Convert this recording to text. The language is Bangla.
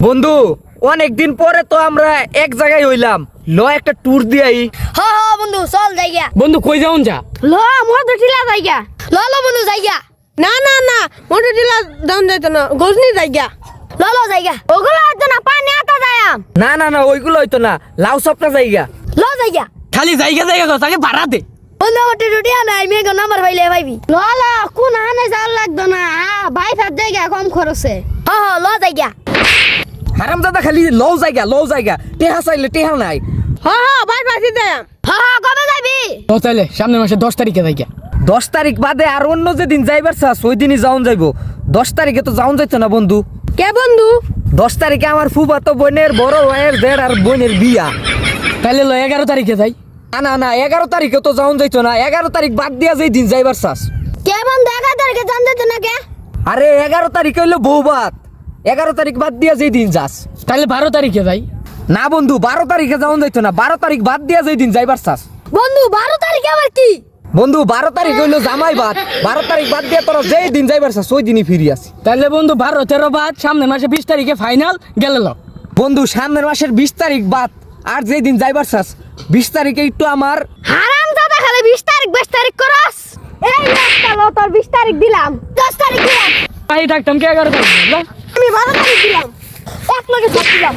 বন্ধু অনেকদিন পরে তো আমরা এক জায়গায় হইলাম, ল একটা ট্যুর দিয়াই। হ্যাঁ হ্যাঁ বন্ধু চল যাইগা। বন্ধু কই যাউন যা? ল মোর তো টিলা যাইগা। ল বন্ধু যাইগা। না না না মোটে টিলা দাম যাইতো না, গজনি যাইগা। ল যাইগা। ওগুলো হয়তো না পানি আতা যায়াম। না না না ওইগুলো হইতো না, লাউ সপটা জায়গা। ল যাইগা। খালি জায়গা জায়গা কথা আগে ভাড়া দে। বন্ধু আমার টিয়া নাই মেয়ে নাম্বার পাইলে পাইবি। ল কোন আনে যাওয়ার লাগতো না, ভাই ফাত জায়গা কম খরচে। হ্যাঁ ল যাইগা। হারামজাদা খালি লও জায়গা টেহা চাইলে টেহা নাই। হ্যাঁ হ্যাঁ ভাই পাশে দেয়। হ্যাঁ কবে যাবি? তো তাইলে সামনের মাসে 10 তারিখে যাইগা। 10 তারিখ বাদে আর অন্য যেদিন যাইবার চাস ওই দিনই যাওন যাইব। 10 তারিখে তো যাওন যাইতো না বন্ধু। কে বন্ধু? 10 তারিখে আমার ফুফাতো বোনের বড় ভাইয়ের দেড় আর বোনের বিয়া। তাইলে 11 তারিখে যাই। না না না 11 তারিখে তো যাওন যাইতো না, 11 তারিখ বাদ দিয়া যেই দিন যাইবার চাস। কে বন্ধু 11 তারিখে জান যেত না কে? আরে 11 তারিখ হইলো বউবাত, 11 তারিখ বাদ দিয়া যেই দিন যাস। তাইলে 12 তারিখে যাই। না বন্ধু 12 তারিখে যাওন যাইতো না, 12 তারিখ বাদ দিয়া যেই দিন যাইবার চাস। বন্ধু 12 তারিখে আবার কি? বন্ধু 12 তারিখ হইলো জামাই বাদ, 12 তারিখ বাদ দিয়া তোরা যেই দিন যাইবার চাস ওই দিনই ফিরি আসি। তাইলে বন্ধু 12 13 বাদ সামনের মাসে 20 তারিখে ফাইনাল গেল। বন্ধু সামনের মাসের 20 তারিখ বাদ আর যেই দিন যাইবার চাস 20 তারিখে একটু আমার হারাম দাদা খালি 20 তারিখ 22 তারিখ করস। এই একটা লো তোর 20 তারিখ দিলাম, 10 তারিখ দিলাম, তাই থাকতাম কে 11 তারিখ। আমি 12 তারিখ দিলাম, এক লগে সব দিলাম।